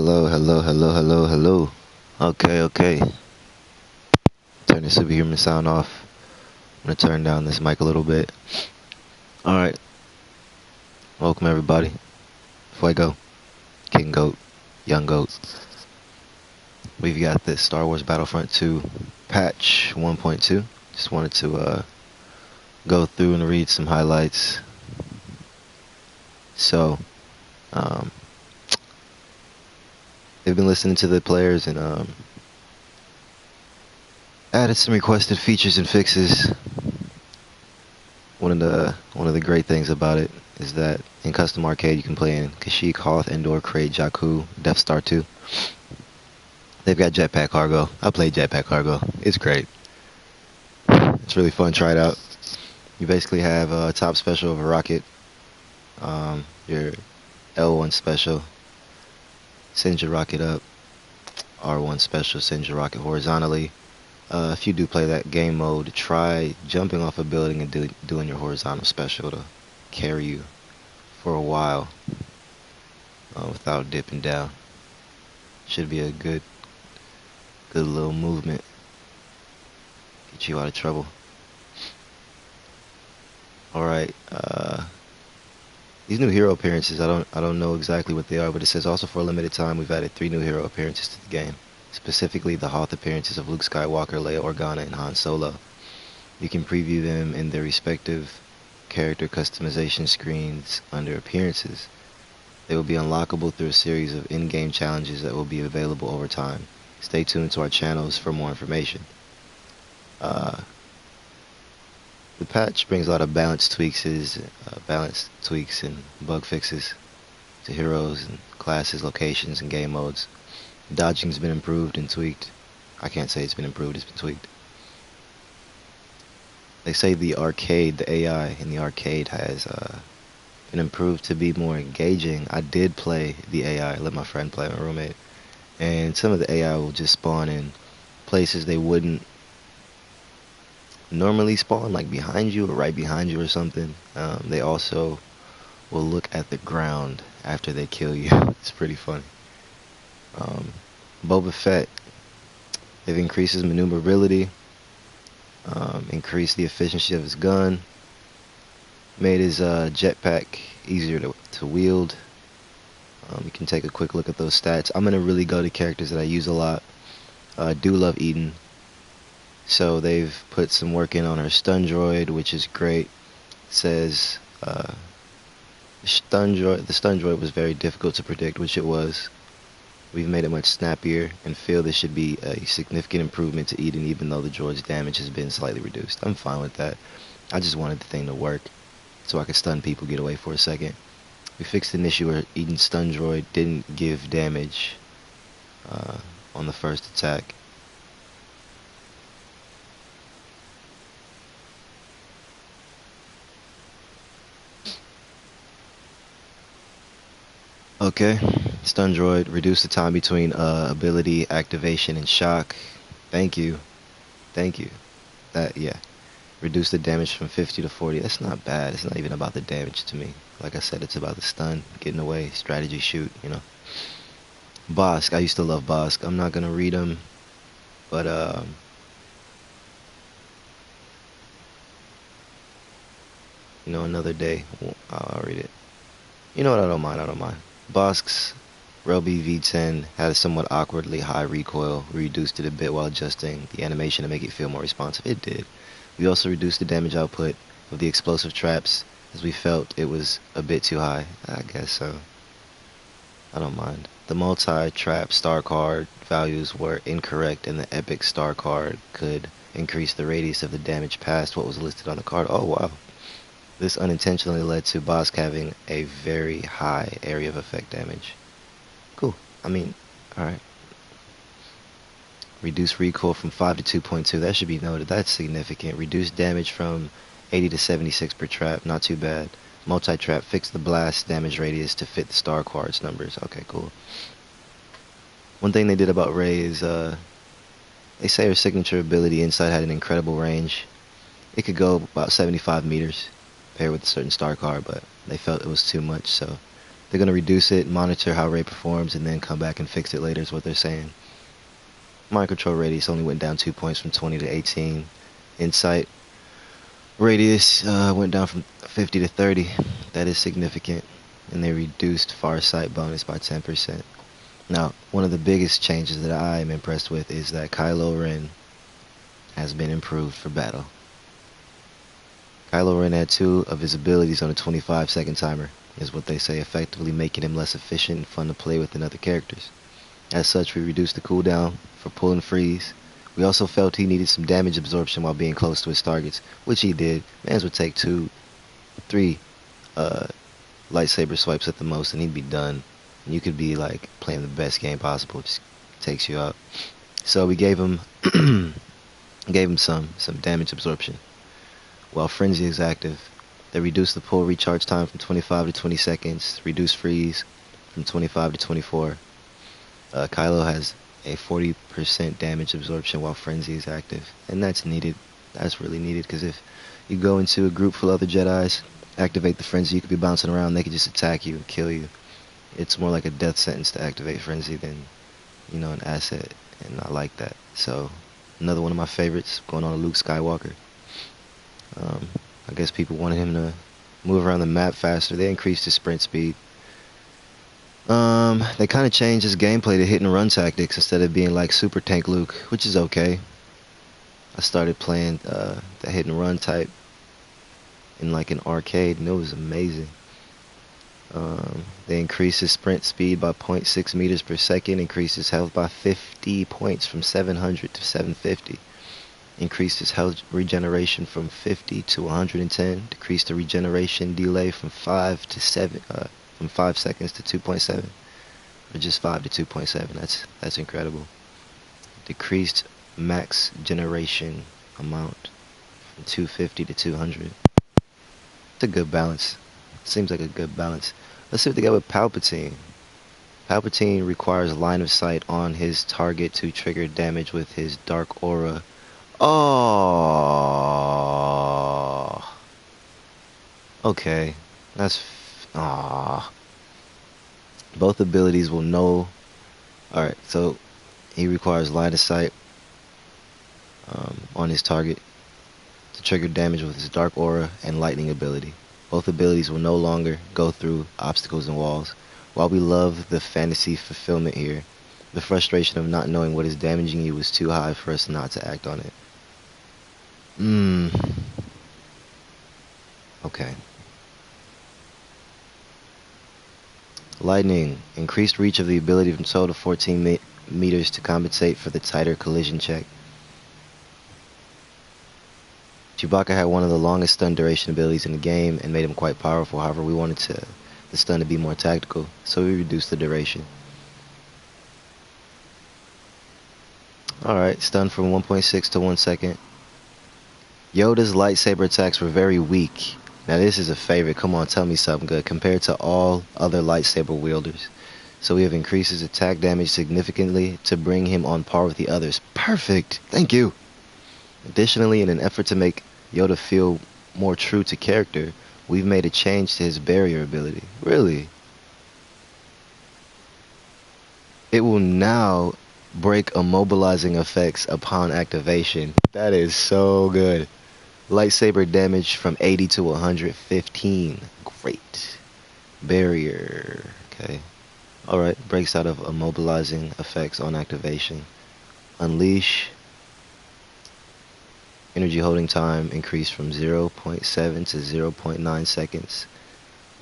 Hello, hello, hello, hello, hello. Okay. Turn the superhuman sound off. I'm gonna turn down this mic a little bit. Alright, welcome everybody. Fuego, King Goat, Young Goat. We've got this Star Wars Battlefront 2 patch 1.2. Just wanted to go through and read some highlights. So, um, they've been listening to the players and added some requested features and fixes. One of the great things about it is that in custom arcade you can play in Kashyyyk, Hoth, Endor, Crate, Jakku, Death Star 2. They've got jetpack cargo. I played jetpack cargo. It's great. It's really fun. Try it out. You basically have a top special of a rocket. Your L1 special sends your rocket up. R1 special sends your rocket horizontally. If you do play that game mode, try jumping off a building and doing your horizontal special to carry you for a while without dipping down. Should be a good little movement. Get you out of trouble. Alright, these new hero appearances, I don't know exactly what they are, but it says also for a limited time we've added 3 new hero appearances to the game. Specifically the Hoth appearances of Luke Skywalker, Leia Organa, and Han Solo. You can preview them in their respective character customization screens under appearances. They will be unlockable through a series of in-game challenges that will be available over time. Stay tuned to our channels for more information. The patch brings a lot of balance tweaks and bug fixes to heroes and classes, locations, and game modes. Dodging's been improved and tweaked. I can't say it's been improved, it's been tweaked. They say the AI in the arcade has been improved to be more engaging. I did play the AI, let my friend play, my roommate, and some of the AI will just spawn in places they wouldn't normally spawn, like behind you or right behind you or something. They also will look at the ground after they kill you. It's pretty funny. Boba Fett, they've increased his maneuverability, increased the efficiency of his gun, made his jetpack easier to wield. You can take a quick look at those stats. I'm going to really go to characters that I use a lot. I do love Eden. So they've put some work in on her stun droid, which is great. It says the stun droid was very difficult to predict, which it was. We've made it much snappier and feel this should be a significant improvement to Eden, even though the droid's damage has been slightly reduced. I'm fine with that. I just wanted the thing to work so I could stun people, get away for a second. We fixed an issue where Eden's stun droid didn't give damage on the first attack. Okay, stun droid, reduce the time between ability activation and shock. Thank you. Yeah. Reduce the damage from 50 to 40. That's not bad. It's not even about the damage to me. Like I said, it's about the stun, getting away, strategy shoot, you know. Bosk, I used to love Bosk. I'm not gonna read him, but you know, another day I'll read it. You know what? I don't mind. Bosk's Relby V10 had a somewhat awkwardly high recoil. We reduced it a bit while adjusting the animation to make it feel more responsive. It did. We also reduced the damage output of the explosive traps as we felt it was a bit too high. I guess so. I don't mind. The multi-trap star card values were incorrect, and the epic star card could increase the radius of the damage past what was listed on the card. Oh wow. This unintentionally led to Bosk having a very high area of effect damage. Cool. I mean, alright. Reduce recoil from 5 to 2.2. That should be noted. That's significant. Reduce damage from 80 to 76 per trap. Not too bad. Multi-trap. Fix the blast damage radius to fit the star cards numbers. Okay, cool. One thing they did about Rey is they say her signature ability inside had an incredible range. It could go about 75 meters paired with a certain star card, but they felt it was too much, so They're gonna reduce it, monitor how Ray performs, and then come back and fix it later. Is what they're saying. Mind control radius only went down 2 points from 20 to 18. Insight radius went down from 50 to 30. That is significant. And they reduced far sight bonus by 10%. Now, one of the biggest changes that I am impressed with is that Kylo Ren has been improved for battle. Kylo Ren had 2 of his abilities on a 25-second timer, is what they say, effectively making him less efficient and fun to play with than other characters. As such, we reduced the cooldown for pull and freeze. We also felt he needed some damage absorption while being close to his targets, which he did. Mans would take 2, 3 lightsaber swipes at the most, and he'd be done. And you could be like playing the best game possible. It just takes you out. So we gave him some damage absorption. While Frenzy is active, they reduced the pull recharge time from 25 to 20 seconds, reduced freeze from 25 to 24. Kylo has a 40% damage absorption while Frenzy is active, and that's needed. That's really needed, because if you go into a group full of other Jedis, activate the Frenzy, you could be bouncing around, they could just attack you and kill you. It's more like a death sentence to activate Frenzy than, an asset, and I like that. So, another one of my favorites, going on to Luke Skywalker. I guess people wanted him to move around the map faster. They increased his sprint speed. They kind of changed his gameplay to hit and run tactics instead of being like Super Tank Luke, which is okay. I started playing the hit and run type in like an arcade, and it was amazing. They increased his sprint speed by 0.6 meters per second, increased his health by 50 points from 700 to 750. Increased his health regeneration from 50 to 110. Decreased the regeneration delay from 5 seconds to 2.7, or just 5 to 2.7. That's incredible. Decreased max generation amount from 250 to 200. It's a good balance. Seems like a good balance. Let's see what they got with Palpatine. Palpatine requires line of sight on his target to trigger damage with his dark aura. Oh, okay. Both abilities will know. Alright, so he requires line of sight on his target to trigger damage with his dark aura and lightning ability. Both abilities will no longer go through obstacles and walls. While we love the fantasy fulfillment here, the frustration of not knowing what is damaging you was too high for us not to act on it. Okay. Lightning. Increased reach of the ability from 12 to 14 meters to compensate for the tighter collision check. Chewbacca had one of the longest stun duration abilities in the game and made him quite powerful. However, we wanted the stun to be more tactical, so we reduced the duration. Alright, stun from 1.6 to 1 second. Yoda's lightsaber attacks were very weak. Now this is a favorite. Come on, tell me something good. Compared to all other lightsaber wielders. So we have increased his attack damage significantly to bring him on par with the others. Perfect! Thank you! Additionally, in an effort to make Yoda feel more true to character, we've made a change to his barrier ability. Really? It will now break immobilizing effects upon activation. That is so good. Lightsaber damage from 80 to 115. Great. Barrier. Okay. Alright. Breaks out of immobilizing effects on activation. Unleash. Energy holding time increased from 0.7 to 0.9 seconds.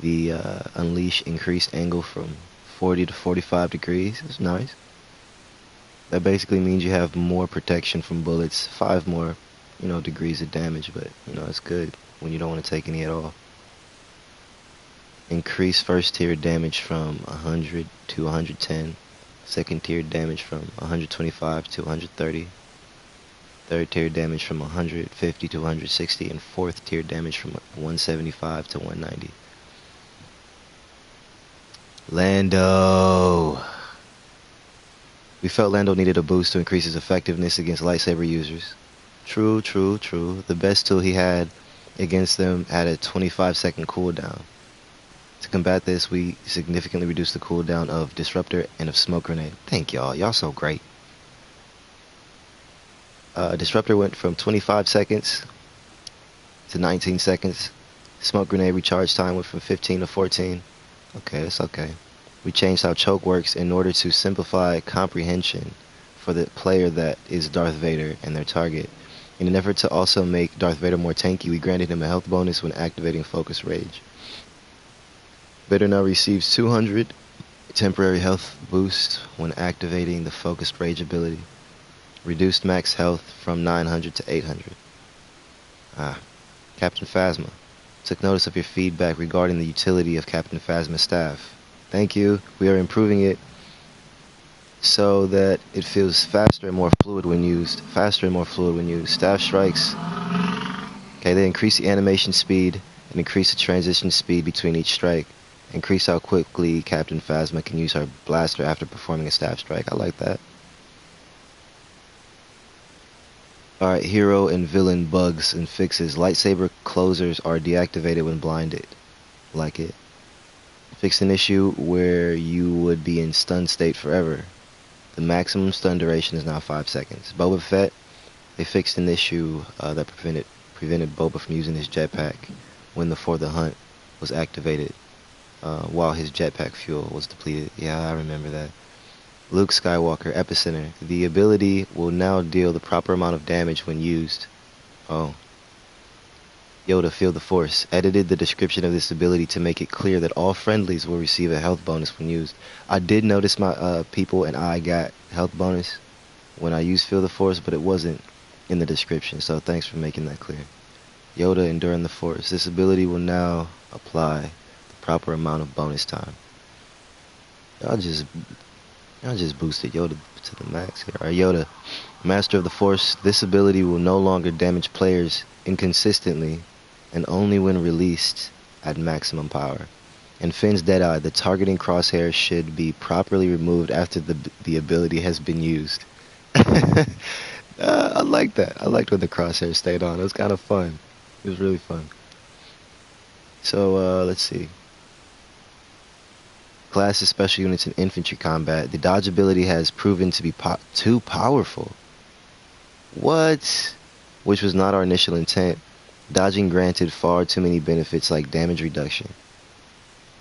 The Unleash increased angle from 40 to 45 degrees. That's nice. That basically means you have more protection from bullets. 5 more degrees of damage, but it's good when you don't want to take any at all. Increase first tier damage from 100 to 110. Second tier damage from 125 to 130. Third tier damage from 150 to 160, and fourth tier damage from 175 to 190. Lando. We felt Lando needed a boost to increase his effectiveness against lightsaber users. True. The best tool he had against them had a 25-second cooldown. To combat this, we significantly reduced the cooldown of Disruptor and of Smoke Grenade. Thank y'all. Y'all so great. Disruptor went from 25 seconds to 19 seconds. Smoke Grenade recharge time went from 15 to 14. Okay, that's okay. We changed how choke works in order to simplify comprehension for the player that is Darth Vader and their target. In an effort to also make Darth Vader more tanky, we granted him a health bonus when activating Focus Rage. Vader now receives 200 temporary health boost when activating the Focused Rage ability. Reduced max health from 900 to 800. Captain Phasma. Took notice of your feedback regarding the utility of Captain Phasma's staff. Thank you. We are improving it so that it feels faster and more fluid when used. Staff strikes. Okay, they increase the animation speed and increase the transition speed between each strike. Increase how quickly Captain Phasma can use her blaster after performing a staff strike. I like that. Alright, hero and villain bugs and fixes. Lightsaber closers are deactivated when blinded. Like it. Fixed an issue where you would be in stun state forever. The maximum stun duration is now 5 seconds. Boba Fett, they fixed an issue that prevented Boba from using his jetpack when the For the Hunt was activated while his jetpack fuel was depleted. Yeah, I remember that. Luke Skywalker, Epicenter. The ability will now deal the proper amount of damage when used. Oh. Yoda, Feel the Force. Edited the description of this ability to make it clear that all friendlies will receive a health bonus when used. I did notice my people and I got health bonus when I used Feel the Force, but it wasn't in the description, so thanks for making that clear. Yoda, Enduring the Force. This ability will now apply the proper amount of bonus time. Y'all just boosted Yoda to the max here. Alright, Yoda, Master of the Force. This ability will no longer damage players inconsistently and only when released at maximum power. And Finn's Deadeye, the targeting crosshair should be properly removed after the ability has been used. I like that. I liked when the crosshair stayed on. It was kind of fun. It was really fun. So, let's see. Classes, special units, and infantry combat. The dodge ability has proven to be too powerful. What? Which was not our initial intent. Dodging granted far too many benefits like damage reduction,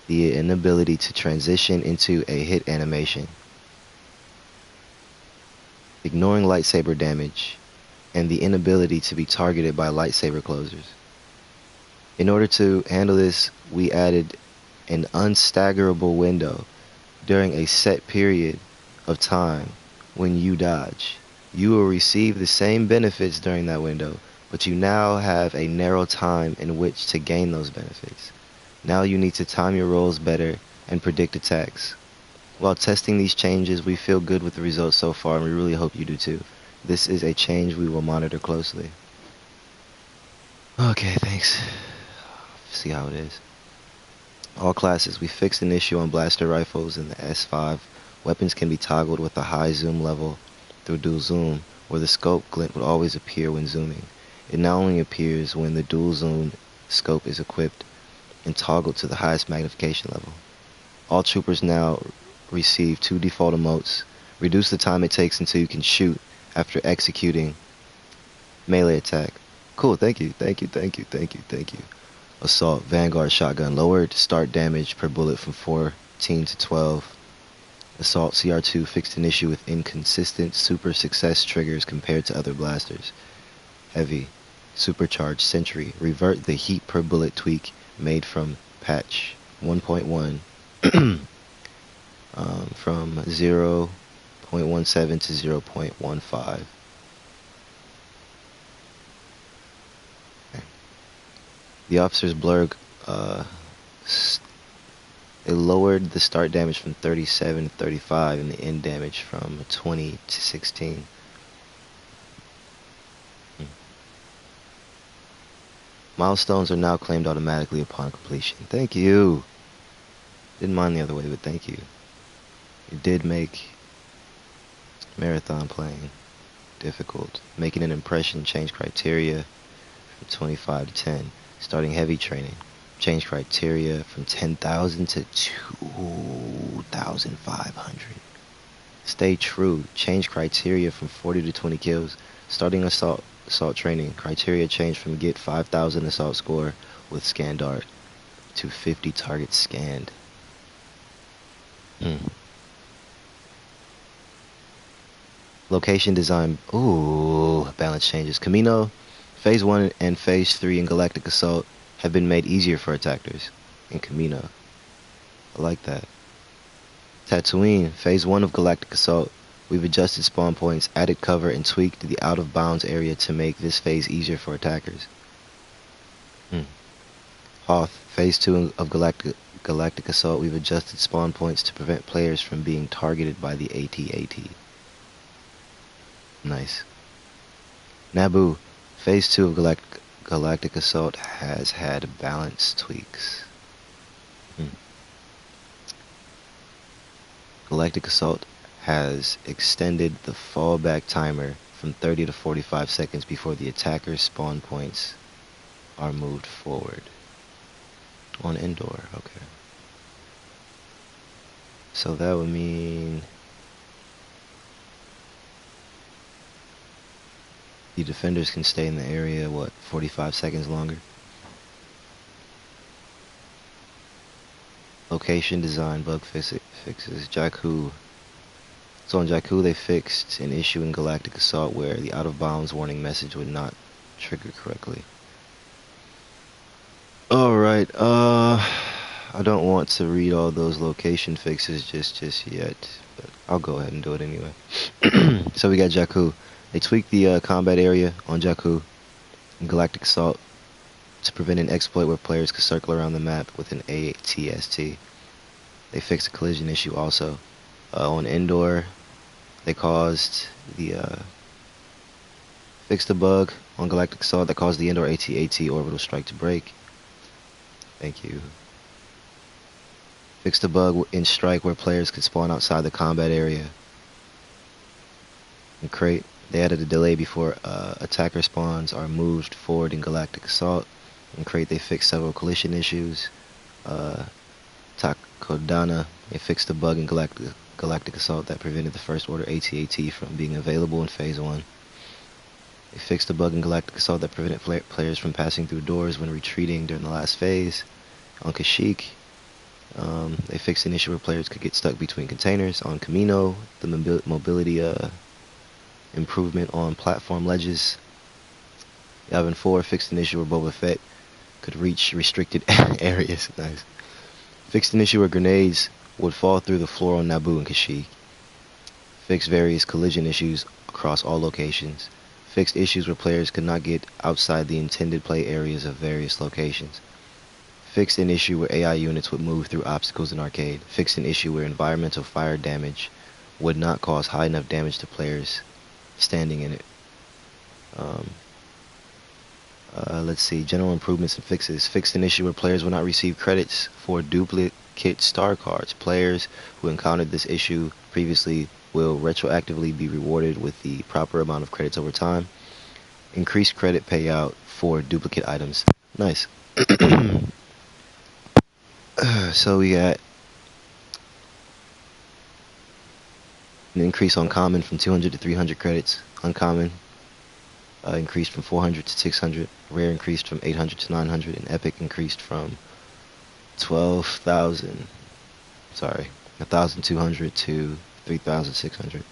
the inability to transition into a hit animation, ignoring lightsaber damage, and the inability to be targeted by lightsaber closers. In order to handle this, we added an unstaggerable window during a set period of time when you dodge. You will receive the same benefits during that window, but you now have a narrow time in which to gain those benefits. Now you need to time your rolls better and predict attacks. While testing these changes, we feel good with the results so far, and we really hope you do too. This is a change we will monitor closely. Okay, thanks. See how it is. All classes, we fixed an issue on blaster rifles in the S5. Weapons can be toggled with a high zoom level through dual zoom, where the scope glint would always appear when zooming. It now only appears when the dual zoom scope is equipped and toggled to the highest magnification level. All troopers now receive 2 default emotes. Reduce the time it takes until you can shoot after executing melee attack. Cool, thank you. Assault, Vanguard shotgun. Lowered start damage per bullet from 14 to 12. Assault CR2 fixed an issue with inconsistent super success triggers compared to other blasters. Heavy, supercharged sentry. Revert the heat per bullet tweak made from patch 1.1 from 0.17 to 0.15. The officer's blur, it lowered the start damage from 37 to 35 and the end damage from 20 to 16. Milestones are now claimed automatically upon completion. Thank you. Didn't mind the other way, but thank you. It did make marathon playing difficult. Making an impression change criteria from 25 to 10. Starting heavy training. Change criteria from 10,000 to 2,500. Stay true. Change criteria from 40 to 20 kills. Starting assault training. Criteria changed from get 5,000 assault score with scan dart to 50 targets scanned. Location design. Ooh, balance changes. Camino, Phase 1 and Phase 3 in Galactic Assault have been made easier for attackers in Camino. I like that. Tatooine, Phase 1 of Galactic Assault. We've adjusted spawn points, added cover, and tweaked the out-of-bounds area to make this phase easier for attackers. Hoth, Phase 2 of Galactic Assault. We've adjusted spawn points to prevent players from being targeted by the AT-AT. Nice. Naboo, Phase 2 of Galactic Assault has had balance tweaks. Galactic Assault has extended the fallback timer from 30 to 45 seconds before the attacker's spawn points are moved forward. On Endor, okay. So that would mean the defenders can stay in the area, what, 45 seconds longer? Location design bug fixes. Jakku. So on Jakku they fixed an issue in Galactic Assault where the out-of-bounds warning message would not trigger correctly. Alright, I don't want to read all those location fixes just yet, but I'll go ahead and do it anyway. So we got Jakku. They tweaked the combat area on Jakku in Galactic Assault to prevent an exploit where players could circle around the map with an ATST. They fixed a collision issue also. On Endor, they fixed a bug on Galactic Assault that caused the Endor AT-AT orbital strike to break. Thank you. Fixed a bug in Strike where players could spawn outside the combat area. In Crate, they added a delay before attacker spawns are moved forward in Galactic Assault. In Crate, they fixed several collision issues. Takodana, they fixed a bug in Galactic Assault that prevented the First Order AT-AT from being available in Phase 1. They fixed a bug in Galactic Assault that prevented players from passing through doors when retreating during the last phase. On Kashyyyk, they fixed an issue where players could get stuck between containers. On Camino, the mobility improvement on platform ledges. Yavin 4 fixed an issue where Boba Fett could reach restricted areas. Nice. Fixed an issue where grenades would fall through the floor on Naboo and Kashyyyk. Fixed various collision issues across all locations. Fixed issues where players could not get outside the intended play areas of various locations. Fixed an issue where AI units would move through obstacles in arcade. Fixed an issue where environmental fire damage would not cause high enough damage to players standing in it. Let's see, general improvements and fixes. Fixed an issue where players will not receive credits for duplicate star cards. Players who encountered this issue previously will retroactively be rewarded with the proper amount of credits over time. Increased credit payout for duplicate items. Nice. So we got an increase on common from 200 to 300 credits. Uncommon increased from 400 to 600. Rare increased from 800 to 900. And epic increased from 1,200 to 3,600.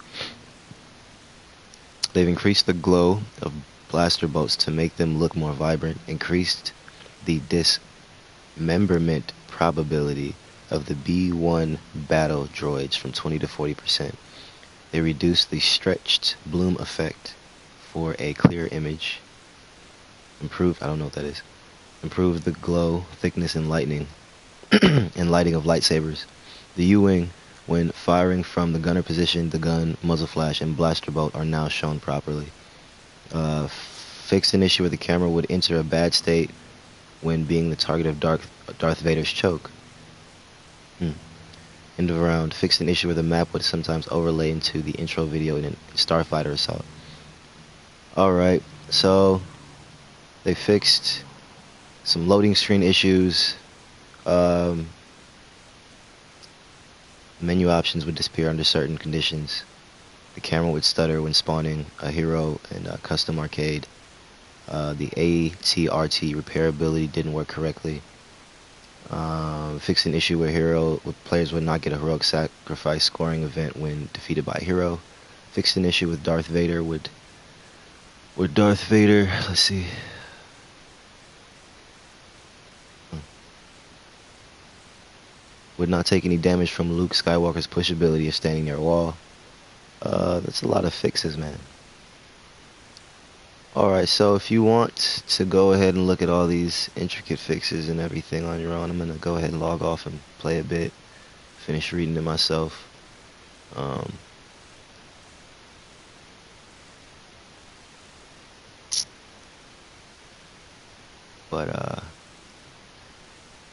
They've increased the glow of blaster bolts to make them look more vibrant. Increased the dismemberment probability of the B1 battle droids from 20 to 40%. They reduced the stretched bloom effect for a clear image. Improved, I don't know what that is. Improved the glow, thickness, and lighting of lightsabers. The U-wing, when firing from the gunner position, the gun, muzzle flash, and blaster bolt are now shown properly. Fixed an issue where the camera would enter a bad state when being the target of Darth Vader's choke. End of round. Fixed an issue where the map would sometimes overlay into the intro video in a Starfighter assault. Alright, so they fixed some loading screen issues. Menu options would disappear under certain conditions. The camera would stutter when spawning a hero in a custom arcade. The ATRT repairability didn't work correctly. Fixed an issue where players would not get a heroic sacrifice scoring event when defeated by a hero. Fixed an issue with Darth Vader let's see. Would not take any damage from Luke Skywalker's push ability of standing near a wall. That's a lot of fixes, man. Alright, so if you want to go ahead and look at all these intricate fixes and everything on your own, I'm going to go ahead and log off and play a bit. Finish reading it myself. But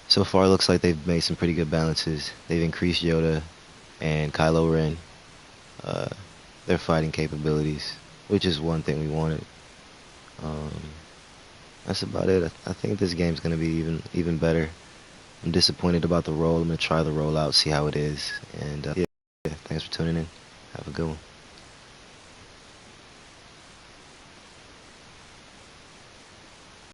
so far it looks like they've made some pretty good balances. They've increased Yoda and Kylo Ren, their fighting capabilities, which is one thing we wanted. That's about it. I think this game's gonna be even better. I'm disappointed about the role. I'm gonna try the role out, see how it is, and yeah, thanks for tuning in. Have a good one.